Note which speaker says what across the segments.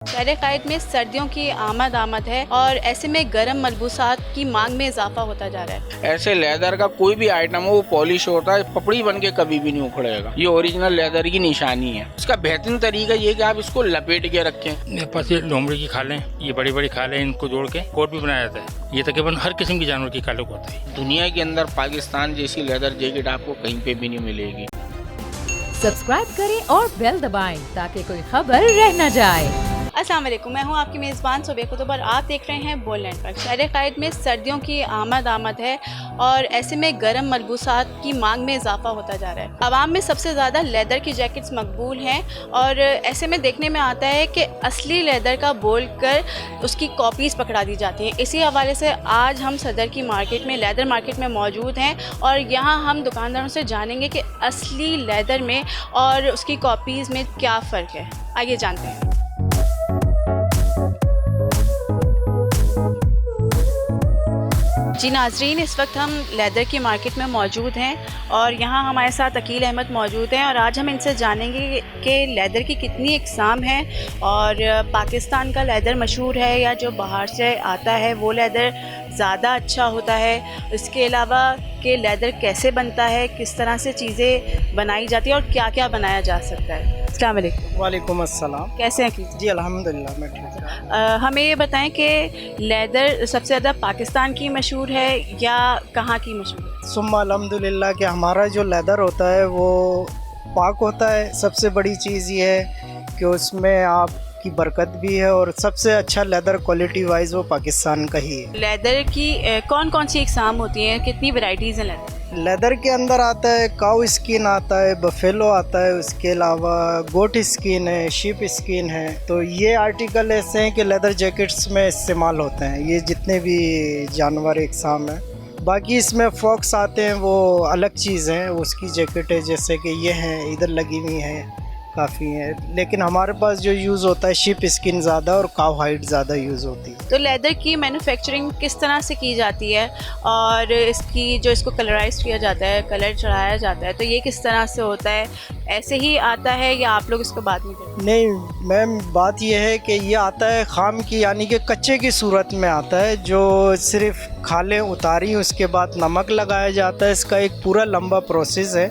Speaker 1: शहर कायद में सर्दियों की आमद है और ऐसे में गर्म मलबूसात की मांग में इजाफा होता जा रहा है।
Speaker 2: ऐसे लेदर का कोई भी आइटम हो वो पॉलिश होता है, पपड़ी बन के कभी भी नहीं उखड़ेगा। ये ओरिजिनल लेदर की निशानी है। इसका बेहतरीन तरीका ये कि आप इसको लपेट के रखें।
Speaker 3: मेरे पास ये लोमड़ी की खालें, ये बड़ी बड़ी खालें, इनको जोड़ के कोट भी बनाया जाता है। ये तकरीबन हर किस्म की जानवर की खालों को होता है।
Speaker 2: दुनिया के अंदर पाकिस्तान जैसी लेदर जैकेट आपको कहीं पे भी नहीं मिलेगी।
Speaker 4: सब्सक्राइब करें और बेल दबाएं ताकि कोई खबर रह न जाए।
Speaker 1: अस्सलाम वालेकुम, मैं हूं आपकी मेज़बान सुबह कुतुब और आप देख रहे हैं बोल नेटवर्क। शहर कायद में सर्दियों की आमद है और ऐसे में गर्म मलबूसात की मांग में इजाफा होता जा रहा है। आवाम में सबसे ज़्यादा लेदर की जैकेट्स मकबूल हैं और ऐसे में देखने में आता है कि असली लेदर का बोलकर उसकी कॉपीज़ पकड़ा दी जाती हैं। इसी हवाले से आज हम सदर की मार्केट में, लेदर मार्केट में मौजूद हैं और यहाँ हम दुकानदारों से जानेंगे कि असली लेदर में और उसकी कॉपीज़ में क्या फ़र्क है। आइए जानते हैं। जी नाजरीन, इस वक्त हम लेदर की मार्केट में मौजूद हैं और यहाँ हमारे साथ अकील अहमद मौजूद हैं और आज हम इनसे जानेंगे कि लेदर की कितनी इकसाम है और पाकिस्तान का लेदर मशहूर है या जो बाहर से आता है वो लेदर ज़्यादा अच्छा होता है। इसके अलावा कि लेदर कैसे बनता है, किस तरह से चीज़ें बनाई जाती है और क्या क्या बनाया जा सकता है। अस्सलाम वालेकुम।
Speaker 5: वालेकुम अस्सलाम।
Speaker 1: कैसे हैं अकील?
Speaker 5: जी अल्हम्दुलिल्लाह मैं ठीक हूँ।
Speaker 1: हमें ये बताएं कि लेदर सबसे ज़्यादा पाकिस्तान की मशहूर है या कहाँ की मशहूर है?
Speaker 5: सुम्मा अल्हम्दुलिल्लाह कि हमारा जो लेदर होता है वो पाक होता है। सबसे बड़ी चीज़ ये है कि उसमें आपकी बरकत भी है और सबसे अच्छा लेदर क्वालिटी वाइज वो पाकिस्तान का ही है।
Speaker 1: लेदर की कौन कौन सी इकसाम होती हैं, कितनी वैरायटीज़ हैं लेदर?
Speaker 5: लेदर के अंदर आता है काऊ स्किन आता है, बफेलो आता है, उसके अलावा गोट स्किन है, शीप स्किन है। तो ये आर्टिकल ऐसे हैं कि लेदर जैकेट्स में इस्तेमाल होते हैं, ये जितने भी जानवर इकसाम हैं। बाकी इसमें फॉक्स आते हैं, वो अलग चीज़ हैं, उसकी जैकेट है जैसे कि ये हैं इधर लगी हुई हैं, काफ़ी है। लेकिन हमारे पास जो यूज़ होता है शीप स्किन ज़्यादा और काव हाइड ज़्यादा यूज़ होती है।
Speaker 1: तो लेदर की मैन्युफैक्चरिंग किस तरह से की जाती है और इसको कलराइज किया जाता है, कलर चढ़ाया जाता है, तो ये किस तरह से होता है? ऐसे ही आता है या आप लोग इसको बाद में करते हैं?
Speaker 5: नहीं मैम, बात यह है कि ये आता है खाम की, यानी कि कच्चे की सूरत में आता है, जो सिर्फ खालें उतारी उसके बाद नमक लगाया जाता है। इसका एक पूरा लंबा प्रोसेस है।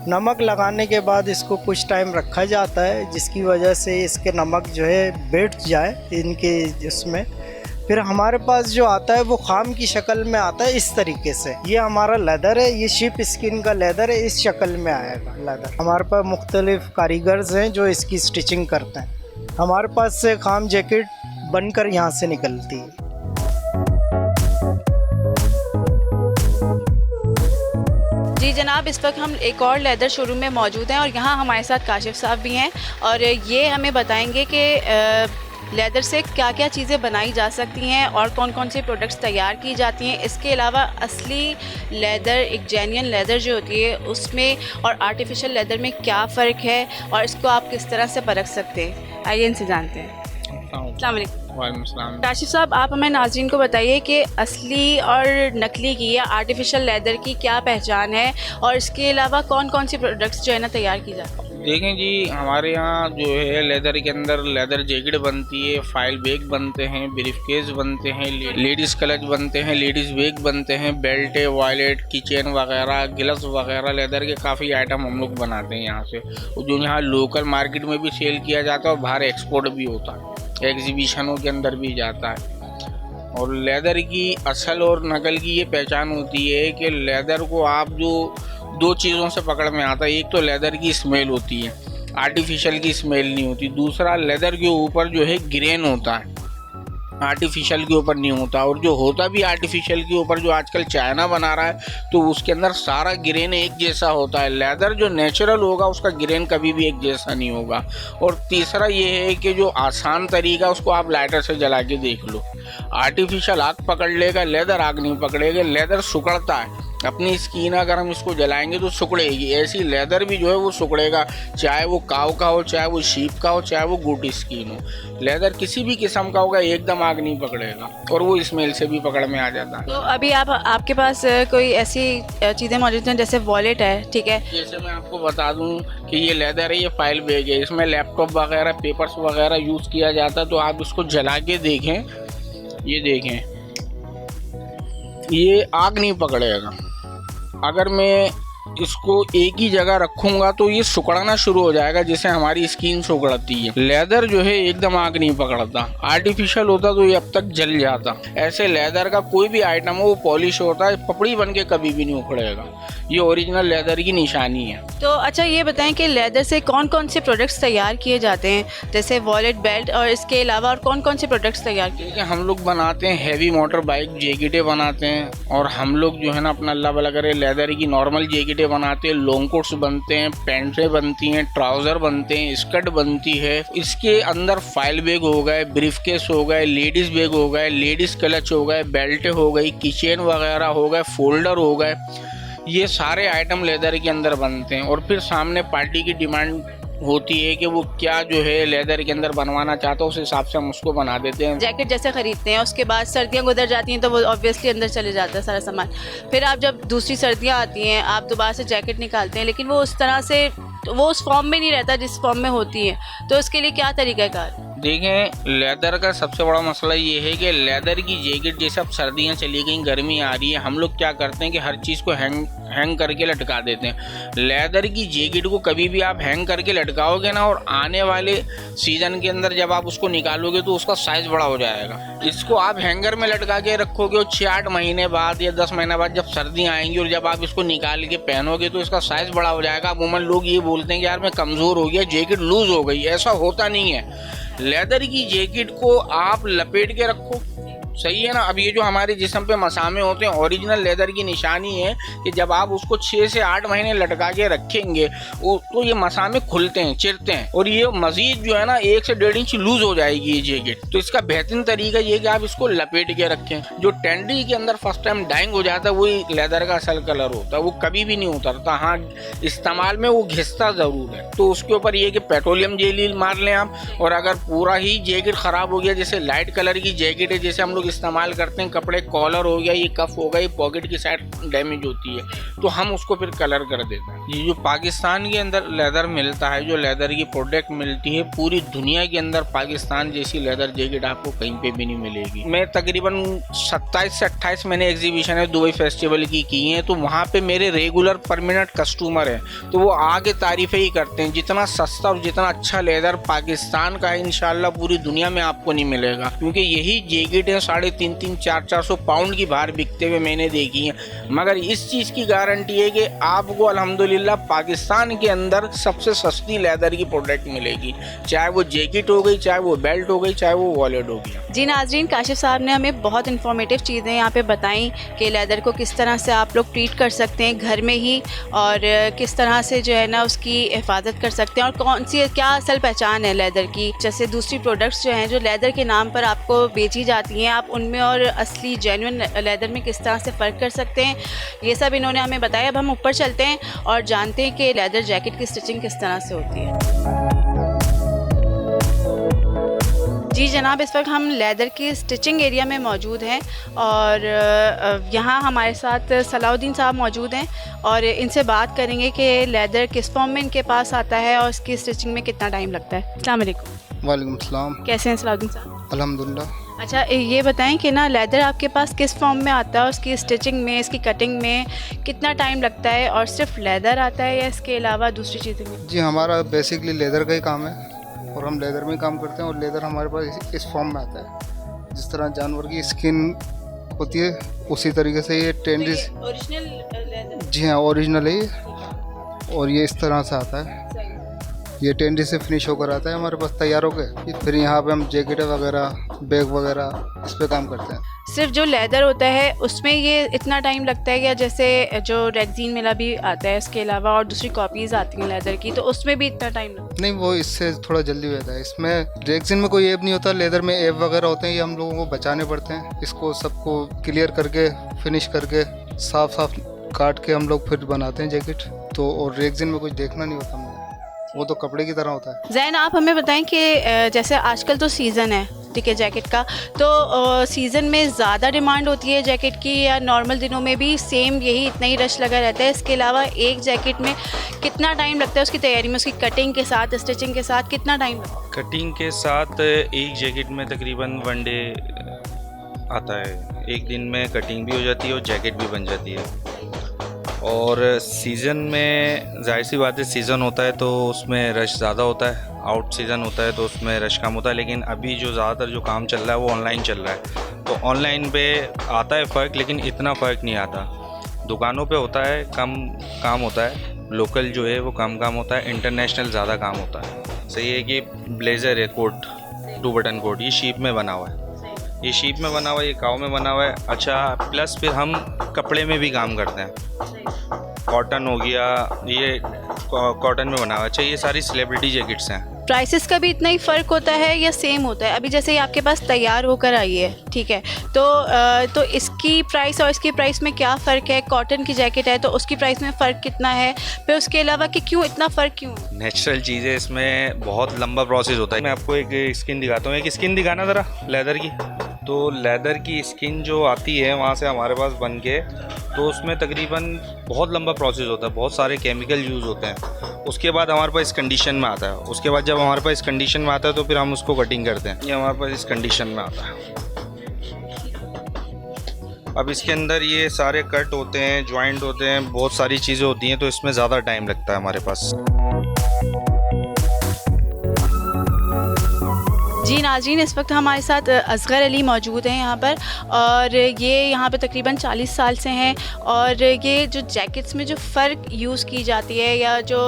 Speaker 5: नमक लगाने के बाद इसको कुछ टाइम रखा जाता है जिसकी वजह से इसके नमक जो है बैठ जाए इनके उसमें। फिर हमारे पास जो आता है वो खाम की शक्ल में आता है इस तरीके से। ये हमारा लेदर है, ये शीप स्किन का लेदर है, इस शक्ल में आएगा लेदर। हमारे पास मुख्तलिफ कारीगर्स हैं जो इसकी स्टिचिंग करते हैं। हमारे पास से खाम जैकेट बनकर यहाँ से निकलती है।
Speaker 1: जी जनाब, इस वक्त हम एक और लेदर शोरूम में मौजूद हैं और यहाँ हमारे साथ काशिफ साहब भी हैं और ये हमें बताएंगे कि लेदर से क्या क्या चीज़ें बनाई जा सकती हैं और कौन कौन से प्रोडक्ट्स तैयार की जाती हैं। इसके अलावा असली लेदर, एक जेन्युइन लेदर जो होती है उसमें और आर्टिफिशियल लेदर में क्या फ़र्क है और इसको आप किस तरह से परख सकते हैं। आइए इनसे जानते हैं। अस्सलाम वालेकुम।
Speaker 2: वालेकुम।
Speaker 1: काशिफ साहब, आप हमें नाज़रीन को बताइए कि असली और नकली की या आर्टिफिशियल लेदर की क्या पहचान है और इसके अलावा कौन कौन सी प्रोडक्ट्स जो है ना तैयार की जाती है?
Speaker 2: देखें जी, हमारे यहाँ जो है लेदर के अंदर लेदर जैकेट बनती है, फाइल बैग बनते हैं, ब्रीफकेस बनते हैं, लेडीज़ क्लच बनते हैं, लेडीज़ बैग बनते हैं, बेल्ट, वॉलेट, किचन वगैरह, ग्लव्स वगैरह, लेदर के काफ़ी आइटम हम लोग बनाते हैं यहाँ से, जो यहाँ लोकल मार्केट में भी सेल किया जाता है और बाहर एक्सपोर्ट भी होता है, एग्जीबिशनों के अंदर भी जाता है। और लेदर की असल और नकल की ये पहचान होती है कि लेदर को आप जो दो चीज़ों से पकड़ में आता है। एक तो लेदर की स्मेल होती है, आर्टिफिशियल की स्मेल नहीं होती। दूसरा, लेदर के ऊपर जो है ग्रेन होता है, आर्टिफिशियल के ऊपर नहीं होता। और जो होता भी आर्टिफिशियल के ऊपर, जो आजकल चाइना बना रहा है, तो उसके अंदर सारा ग्रेन एक जैसा होता है। लेदर जो नेचुरल होगा उसका ग्रेन कभी भी एक जैसा नहीं होगा। और तीसरा ये है कि जो आसान तरीका, उसको आप लाइटर से जला के देख लो। आर्टिफिशियल आग पकड़ लेगा, लेदर आग नहीं पकड़ेगा। लेदर सुकड़ता है, अपनी स्किन अगर हम इसको जलाएंगे तो सिकुड़ेगी, ऐसी लेदर भी जो है वो सिकुड़ेगा, चाहे वो काऊ का हो, चाहे वो शीप का हो, चाहे वो गोटी स्किन हो। लेदर किसी भी किस्म का होगा एकदम आग नहीं पकड़ेगा और वो स्मेल से भी पकड़ में आ जाता है।
Speaker 1: तो अभी आपके पास कोई ऐसी चीज़ें मौजूद हैं जैसे वॉलेट है, ठीक है,
Speaker 2: जैसे मैं आपको बता दूं कि ये लेदर है, ये फाइल बैग है, इसमें लैपटॉप वगैरह पेपर्स वगैरह यूज़ किया जाता है। तो आप इसको जला के देखें, ये देखें, ये आग नहीं पकड़ेगा। अगर मैं इसको एक ही जगह रखूंगा तो ये सुखड़ना शुरू हो जाएगा, जैसे हमारी स्किन सुखड़ती है। लेदर जो है एकदम आग नहीं पकड़ता, आर्टिफिशियल होता तो ये अब तक जल जाता। ऐसे लेदर का कोई भी आइटम हो वो पॉलिश होता है, पपड़ी बन के कभी भी नहीं उखड़ेगा। ये ओरिजिनल लेदर की निशानी है।
Speaker 1: तो अच्छा ये बताएं कि लेदर से कौन कौन से प्रोडक्ट्स तैयार किए जाते हैं, जैसे वॉलेट, बेल्ट और इसके अलावा और कौन कौन से प्रोडक्ट्स तैयार किए?
Speaker 2: ठीक है, हम लोग बनाते हैं हैवी मोटर बाइक जैकेटें बनाते हैं, और हम लोग जो है ना अपना अल्लाह भला करे लेदर की नॉर्मल जैकेटें बनाते हैं, लॉन्ग कोट्स बनते हैं, पैंटें बनती हैं, ट्राउज़र बनते हैं, स्कर्ट बनती है। इसके अंदर फाइल बैग हो गए, ब्रीफकेस हो गए, लेडीज़ बैग हो गए, लेडीज़ क्लच हो गए, बेल्ट हो गई, किचेन वगैरह हो गए, फोल्डर हो गए, ये सारे आइटम लेदर के अंदर बनते हैं। और फिर सामने पार्टी की डिमांड होती है कि वो क्या जो है लेदर के अंदर बनवाना चाहता है, उस हिसाब से हम उसको बना देते हैं।
Speaker 1: जैकेट जैसे खरीदते हैं, उसके बाद सर्दियाँ गुजर जाती हैं तो वो ऑब्वियसली अंदर चले जाता है सारा सामान। फिर आप जब दूसरी सर्दियाँ आती हैं आप दोबारा से जैकेट निकालते हैं, लेकिन वो उस तरह से वो उस फॉर्म में नहीं रहता जिस फॉर्म में होती है। तो इसके लिए क्या तरीक़ाकार?
Speaker 2: देखें, लेदर का सबसे बड़ा मसला ये है कि लेदर की जैकेट जैसे अब सर्दियाँ चली गई, गर्मी आ रही है, हम लोग क्या करते हैं कि हर चीज़ को हैंग करके लटका देते हैं। लेदर की जैकेट को कभी भी आप हैंग करके लटकाओगे ना, और आने वाले सीज़न के अंदर जब आप उसको निकालोगे तो उसका साइज़ बड़ा हो जाएगा। इसको आप हैंगर में लटका के रखोगे और 6-8 महीने बाद या 10 महीने बाद जब सर्दियाँ आएंगी और जब आप इसको निकाल के पहनोगे तो इसका साइज़ बड़ा हो जाएगा। अमूमन लोग ये बोलते हैं कि यार मैं कमज़ोर हो गया, जैकेट लूज़ हो गई। ऐसा होता नहीं है। लेदर की जैकेट को आप लपेट के रखो, सही है ना। अब ये जो हमारे जिस्म पे मसामे होते हैं, ओरिजिनल लेदर की निशानी है कि जब आप उसको 6 से 8 महीने लटका के रखेंगे तो ये मसामे खुलते हैं, चिरते हैं, और ये मजीद जो है ना 1 से 1.5 इंच लूज हो जाएगी ये जैकेट। तो इसका बेहतरीन तरीका ये कि आप इसको लपेट के रखें। जो टेंडी के अंदर फर्स्ट टाइम डाइंग हो जाता है वही लेदर का असल कलर होता है, वो कभी भी नहीं उतरता। हाँ, इस्तेमाल में वो घिसता ज़रूर है। तो उसके ऊपर ये कि पेट्रोलियम जेल मार लें आप, और अगर पूरा ही जैकेट ख़राब हो गया, जैसे लाइट कलर की जैकेट है, जैसे हम लोग इस्तेमाल करते हैं कपड़े, कॉलर हो गया, ये कफ हो गया, ये पॉकेट की साइड डैमेज होती है, तो हम उसको फिर कलर कर देते हैं। ये जो पाकिस्तान के अंदर लेदर मिलता है, जो लेदर की प्रोडक्ट मिलती है, पूरी दुनिया के अंदर पाकिस्तान जैसी लेदर जैकेट आपको कहीं पे भी नहीं मिलेगी। मैं तकरीबन 27 से 28 मैंने एग्जीबिशन है दुबई फेस्टिवल की हैं, तो वहाँ पे मेरे रेगुलर परमानेंट कस्टमर हैं, तो वो आगे तारीफ़ें ही करते हैं। जितना सस्ता और जितना अच्छा लेदर पाकिस्तान का है, इंशाल्लाह पूरी दुनिया में आपको नहीं मिलेगा, क्योंकि यही जैकेटें 350, 400 पाउंड की बाहर बिकते हुए मैंने देखी हैं। मगर इस चीज़ की गारंटी है कि आपको अल्हम्दुलिल्लाह पाकिस्तान के अंदर सबसे सस्ती लेदर की प्रोडक्ट मिलेगी, चाहे वो जैकेट हो गई, चाहे वो बेल्ट हो गई, चाहे वो वॉलेट हो गया।
Speaker 1: जी नाज़रीन, काशिफ साहब ने हमें बहुत इन्फॉर्मेटिव चीज़ें यहाँ पे बताई कि लेदर को किस तरह से आप लोग ट्रीट कर सकते हैं घर में ही, और किस तरह से जो है ना उसकी हिफाजत कर सकते हैं, और कौन सी क्या असल पहचान है लेदर की। जैसे दूसरी प्रोडक्ट्स जो हैं जो लेदर के नाम पर आपको बेची जाती हैं, आप उनमें और असली जेन्युइन लेदर में किस तरह से फ़र्क कर सकते हैं, ये सब इन्होंने हमें बताया। अब हम ऊपर चलते हैं और जानते हैं कि लेदर जैकेट की स्टिचिंग किस तरह से होती है। जी जनाब, इस वक्त हम लेदर की स्टिचिंग एरिया में मौजूद हैं, और यहाँ हमारे साथ सलाउद्दीन साहब मौजूद हैं, और इनसे बात करेंगे कि लेदर किस फॉर्म में इनके पास आता है और इसकी स्टिचिंग में कितना टाइम लगता है। अस्सलाम वालेकुम।
Speaker 6: वालेकुम सलाम।
Speaker 1: कैसे हैं सलाउद्दीन साहब?
Speaker 6: अल्हम्दुलिल्लाह।
Speaker 1: अच्छा, ये बताएं कि ना लेदर आपके पास किस फॉर्म में आता है, उसकी स्टिचिंग में, इसकी कटिंग में कितना टाइम लगता है, और सिर्फ लेदर आता है या इसके अलावा दूसरी चीज़ें भी?
Speaker 6: जी, हमारा बेसिकली लेदर का ही काम है, और हम लेदर में ही काम करते हैं, और लेदर हमारे पास इस फॉर्म में आता है। जिस तरह जानवर की स्किन होती है उसी तरीके से ये टेंडिस,
Speaker 1: ओरिजिनल लेदर?
Speaker 6: जी हाँ, ओरिजिनल है ये, और ये इस तरह से आता है। ये टेंडी से फिनिश होकर आता है हमारे पास तैयार होकर। फिर यहाँ पे हम जैकेट वगैरह, बैग वगैरह इस पे काम करते हैं।
Speaker 1: सिर्फ जो लेदर होता है उसमें ये इतना टाइम लगता है, या जैसे जो रेक्जीन मिला भी आता है इसके अलावा और दूसरी कॉपीज़ आती हैं लेदर की, तो उसमें भी इतना टाइम लगता है?
Speaker 6: नहीं, वो इससे थोड़ा जल्दी हो जाता है। इसमें रेक्सीन में कोई ऐप नहीं होता, लेदर में ऐप वगैरह होते हैं, ये हम लोगों को बचाने पड़ते हैं। इसको सबको क्लियर करके, फिनिश करके, साफ साफ काट के हम लोग फिर बनाते हैं जैकेट। तो और रेगजिन में कुछ देखना नहीं होता मुझे, वो तो कपड़े की तरह होता है।
Speaker 1: जैन, आप हमें बताएं कि जैसे आजकल तो सीज़न है, ठीक है, जैकेट का, तो सीज़न में ज़्यादा डिमांड होती है जैकेट की या नॉर्मल दिनों में भी सेम यही इतना ही रश लगा रहता है? इसके अलावा एक जैकेट में कितना टाइम लगता है उसकी तैयारी में, उसकी कटिंग के साथ, स्टिचिंग के साथ कितना टाइम लगता है?
Speaker 7: कटिंग के साथ एक जैकेट में तकरीबन 1 डे आता है। एक दिन में कटिंग भी हो जाती है और जैकेट भी बन जाती है। और सीज़न में जाहिर सी बात है, सीज़न होता है तो उसमें रश ज़्यादा होता है, आउट सीज़न होता है तो उसमें रश कम होता है। लेकिन अभी जो ज़्यादातर जो काम चल रहा है वो ऑनलाइन चल रहा है, तो ऑनलाइन पे आता है फ़र्क, लेकिन इतना फ़र्क नहीं आता। दुकानों पे होता है कम काम होता है, लोकल जो है वो कम काम होता है, इंटरनेशनल ज़्यादा काम होता है। सही है कि ब्लेज़र है, कोट 2 बटन कोट, ये शीप में बना हुआ है, ये शीप में बना हुआ है, ये काव में बना हुआ है। अच्छा, प्लस फिर हम कपड़े में भी काम करते हैं, कॉटन हो गया, ये कॉटन में बना हुआ है। अच्छा, ये सारी सेलिब्रिटी जैकेट्स हैं।
Speaker 1: प्राइसेस का भी इतना ही फ़र्क होता है या सेम होता है? अभी जैसे ये आपके पास तैयार होकर आई है, ठीक है, तो इसकी प्राइस और इसकी प्राइस में क्या फ़र्क है? कॉटन की जैकेट है तो उसकी प्राइस में फ़र्क कितना है? फिर उसके अलावा कि क्यों इतना फ़र्क क्यों?
Speaker 7: नेचुरल चीज़ें, इसमें बहुत लंबा प्रोसेस होता है। मैं आपको एक स्किन दिखाता हूँ, एक स्किन दिखाना ज़रा लेदर की। तो लेदर की स्किन जो आती है वहाँ से हमारे पास बन के, तो उसमें तकरीबन बहुत लंबा प्रोसेस होता है, बहुत सारे केमिकल यूज़ होते हैं। उसके बाद हमारे पास इस कंडीशन में आता है। उसके बाद जब हमारे पास इस कंडीशन में आता है तो फिर हम उसको कटिंग करते हैं। ये हमारे पास इस कंडीशन में आता है। अब इसके अंदर ये सारे कट होते हैं, जॉइंट होते हैं, बहुत सारी चीज़ें होती हैं, तो इसमें ज़्यादा टाइम लगता है हमारे पास।
Speaker 1: जी नाज़रीन, इस वक्त हमारे साथ असगर अली मौजूद हैं यहाँ पर, और ये यहाँ पे तकरीबन 40 साल से हैं। और ये जो जैकेट्स में जो फ़र्क यूज़ की जाती है या जो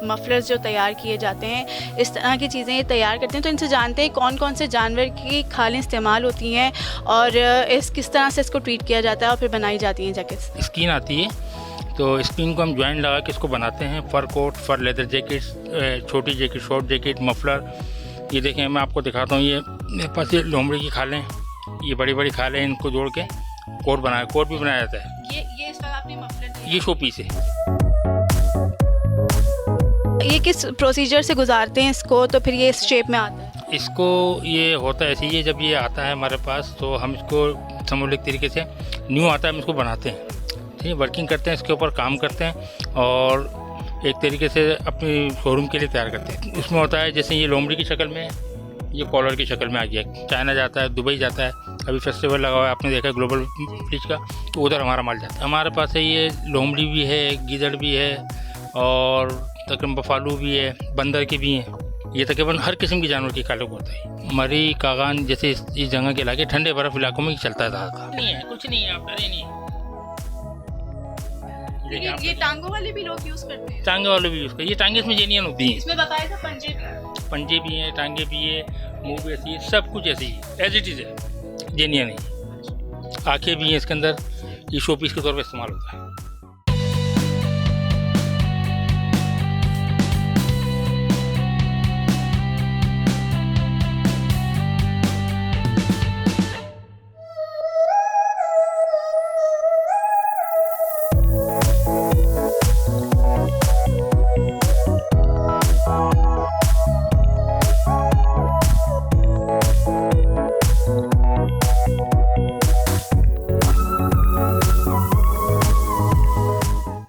Speaker 1: मफलर्स जो तैयार किए जाते हैं, इस तरह की चीज़ें ये तैयार करते हैं, तो इनसे जानते हैं कौन कौन से जानवर की खालें इस्तेमाल होती हैं और किस तरह से इसको ट्रीट किया जाता है और फिर बनाई जाती हैं जैकेट्स।
Speaker 3: स्किन आती है, तो स्किन को हम ज्वाइन लगा के इसको बनाते हैं। फर कोट, फर लेदर जैकेट, छोटी जैकेट, शॉर्ट जैकेट, मफलर। ये देखें, मैं आपको दिखाता हूँ, ये मेरे पास ये लोमड़ी की खालें, ये बड़ी बड़ी खालें, इनको जोड़ के कोट भी बनाया जाता है।
Speaker 1: ये इस तरह आपने मफलर,
Speaker 3: ये शो पीस है।
Speaker 1: ये किस प्रोसीजर से गुजारते हैं इसको, तो फिर ये इस शेप में आता है?
Speaker 3: इसको ये होता है ऐसे ही है, जब ये आता है हमारे पास तो हम इसको समूलिक तरीके से न्यू आता है, हम इसको बनाते हैं, ठीक है, वर्किंग करते हैं, इसके ऊपर काम करते हैं और एक तरीके से अपनी शोरूम के लिए तैयार करते हैं। इसमें होता है जैसे ये लोमड़ी की शक्ल में, ये कॉलर की शक्ल में आ गया, चाइना जाता है, दुबई जाता है, अभी फेस्टिवल लगा हुआ है, आपने देखा है ग्लोबल ब्रिज का, तो उधर हमारा माल जाता है। हमारे पास है ये लोमड़ी भी है, गीदड़ भी है और तकरीबन बफालू भी है, बंदर के भी हैं। ये तकरीबन हर किस्म की जानवर की खालों को होता है। मरी, कागान जैसे इस जगह के इलाके ठंडे बर्फ इलाकों में चलता है ज़्यादातर। नहीं है, कुछ नहीं है, आप डरे नहीं है।
Speaker 1: ये टांगों वाले भी लोग यूज़ करते हैं?
Speaker 3: टांगे वाले भी यूज़ करते हैं। ये टांगे इसमें जेनियन होती हैं,
Speaker 1: इसमें बाकायदा पंजे भी हैं?
Speaker 3: पंजे भी हैं, टांगे भी है, मुंह भी ऐसी है, सब कुछ ऐसी ही एज इट इज़ है, जेनियन है। आँखें भी हैं इसके अंदर, ये शो पीस के तौर पर इस्तेमाल होता है।